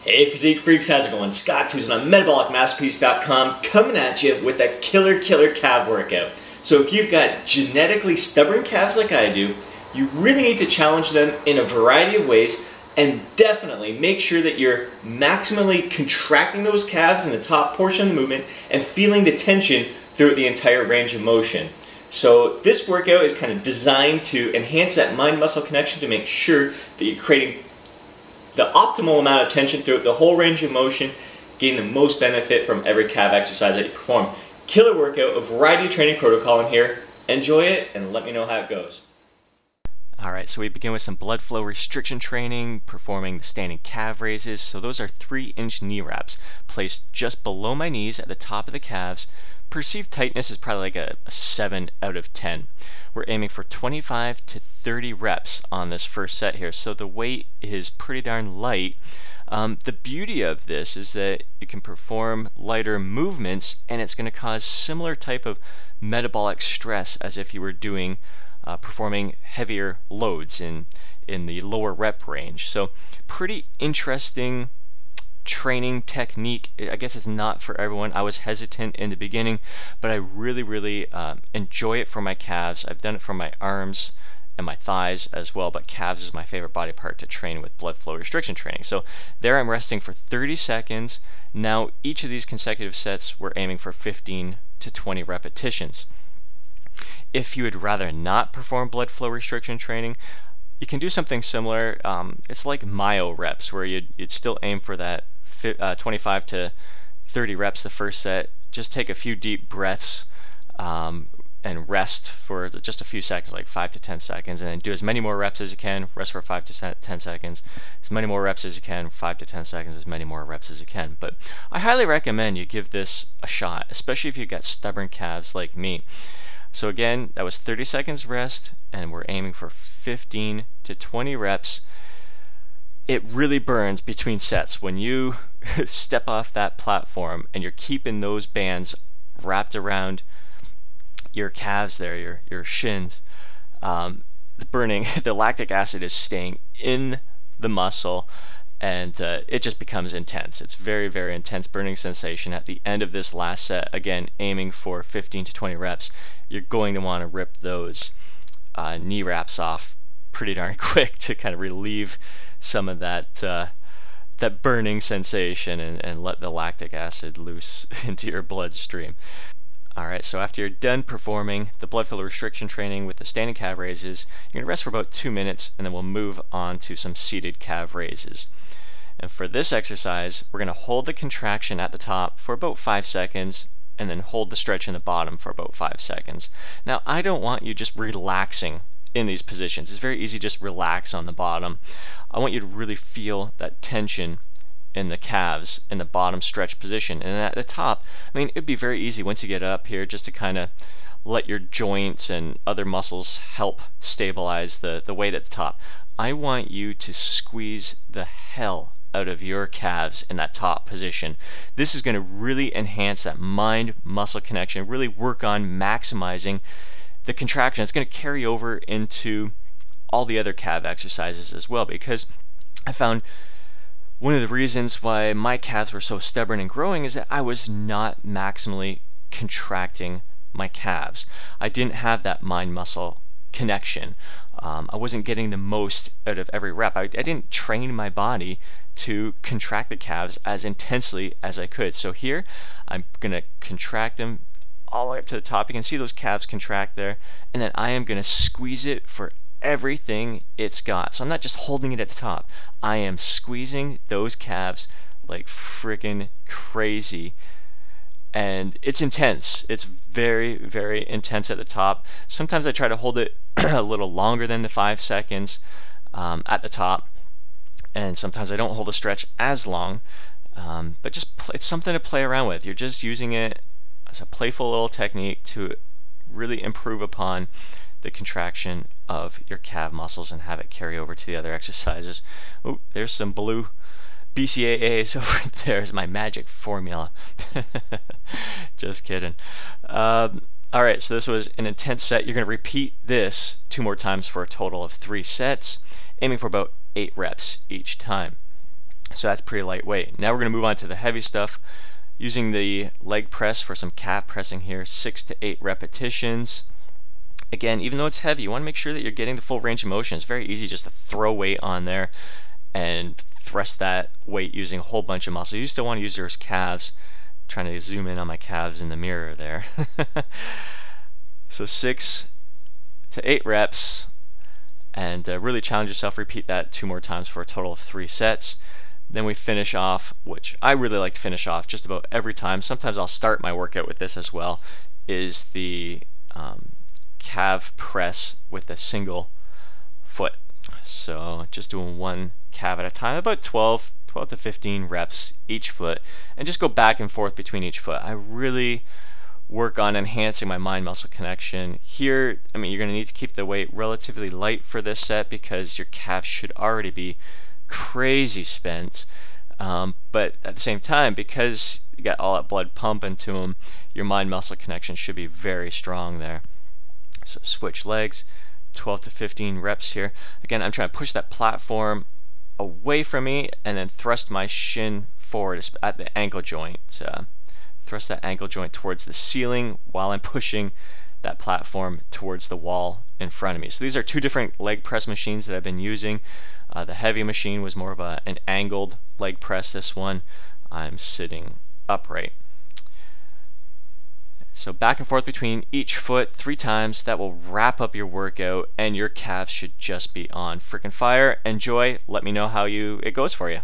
Hey Physique Freaks, how's it going? Scott Tucson on MetabolicMasterpiece.com coming at you with a killer calf workout. So if you've got genetically stubborn calves like I do, you really need to challenge them in a variety of ways, and definitely make sure that you're maximally contracting those calves in the top portion of the movement and feeling the tension throughout the entire range of motion. So this workout is kind of designed to enhance that mind-muscle connection to make sure that you're creating the optimal amount of tension throughout the whole range of motion, gain the most benefit from every calf exercise that you perform. Killer workout, a variety of training protocol in here. Enjoy it and let me know how it goes. Alright, so we begin with some blood flow restriction training, performing the standing calf raises. So those are 3-inch knee wraps placed just below my knees at the top of the calves. Perceived tightness is probably like a 7 out of 10. We're aiming for 25 to 30 reps on this first set here, so the weight is pretty darn light. The beauty of this is that you can perform lighter movements and it's going to cause similar type of metabolic stress as if you were doing performing heavier loads in the lower rep range. So pretty interesting training technique. I guess it's not for everyone. I was hesitant in the beginning, but I really enjoy it for my calves. I've done it for my arms and my thighs as well, but calves is my favorite body part to train with blood flow restriction training. So there I'm resting for 30 seconds. Now each of these consecutive sets we're aiming for 15 to 20 repetitions. If you would rather not perform blood flow restriction training, you can do something similar. It's like myo reps, where you'd still aim for that 25 to 30 reps the first set. Just take a few deep breaths and rest for just a few seconds, like 5 to 10 seconds, and then do as many more reps as you can, rest for 5 to 10 seconds, as many more reps as you can, 5 to 10 seconds, as many more reps as you can. But I highly recommend you give this a shot, especially if you've got stubborn calves like me. So again, that was 30 seconds rest, and we're aiming for 15 to 20 reps. It really burns between sets when you step off that platform and you're keeping those bands wrapped around your calves there, your shins. The burning, the lactic acid is staying in the muscle, and it just becomes intense. It's very intense burning sensation at the end of this last set. Again, aiming for 15 to 20 reps. You're going to want to rip those knee wraps off pretty darn quick to kind of relieve some of that that burning sensation and let the lactic acid loose into your bloodstream. Alright, so after you're done performing the blood flow restriction training with the standing calf raises, you're going to rest for about 2 minutes, and then we'll move on to some seated calf raises. And for this exercise, we're going to hold the contraction at the top for about 5 seconds, and then hold the stretch in the bottom for about 5 seconds. Now, I don't want you just relaxing in these positions. It's very easy to just relax on the bottom. I want you to really feel that tension in the calves in the bottom stretch position. And at the top, I mean, it'd be very easy once you get up here just to kind of let your joints and other muscles help stabilize the weight at the top. I want you to squeeze the hell out of your calves in that top position. This is going to really enhance that mind-muscle connection, really work on maximizing the contraction. It's going to carry over into all the other calf exercises as well, because I found one of the reasons why my calves were so stubborn and growing is that I was not maximally contracting my calves. I didn't have that mind-muscle connection. I wasn't getting the most out of every rep. I didn't train my body to contract the calves as intensely as I could. So here, I'm going to contract them all the way up to the top. You can see those calves contract there, and then I am going to squeeze it for everything it's got. So I'm not just holding it at the top. I am squeezing those calves like freaking crazy. And it's intense. It's very intense at the top. Sometimes I try to hold it a little longer than the 5 seconds at the top, and sometimes I don't hold a stretch as long, but it's something to play around with. You're just using it as a playful little technique to really improve upon the contraction of your calf muscles and have it carry over to the other exercises. Oh, there's some blue BCAAs over there is my magic formula. Just kidding. Alright, so this was an intense set. You're going to repeat this 2 more times for a total of 3 sets, aiming for about 8 reps each time. So that's pretty lightweight. Now we're going to move on to the heavy stuff. Using the leg press for some calf pressing here, 6 to 8 repetitions. Again, even though it's heavy, you want to make sure that you're getting the full range of motion. It's very easy just to throw weight on there and thrust that weight using a whole bunch of muscle. You still want to use your calves. I'm trying to zoom in on my calves in the mirror there. So 6 to 8 reps, and really challenge yourself. Repeat that 2 more times for a total of 3 sets. Then we finish off, which I really like to finish off just about every time. Sometimes I'll start my workout with this as well, is the calf press with a single foot. So just doing one calf at a time, about 12 to 15 reps each foot, and just go back and forth between each foot. I really work on enhancing my mind-muscle connection. Here, I mean, you're going to need to keep the weight relatively light for this set because your calves should already be crazy spent. But at the same time, because you got all that blood pumping to them, your mind-muscle connection should be very strong there. So switch legs, 12 to 15 reps here. Again, I'm trying to push that platform away from me and then thrust my shin forward at the ankle joint. Thrust that ankle joint towards the ceiling while I'm pushing that platform towards the wall in front of me. So these are 2 different leg press machines that I've been using. The heavy machine was more of an angled leg press. This one, I'm sitting upright. So back and forth between each foot 3 times. That will wrap up your workout, and your calves should just be on freaking fire. Enjoy. Let me know how it goes for you.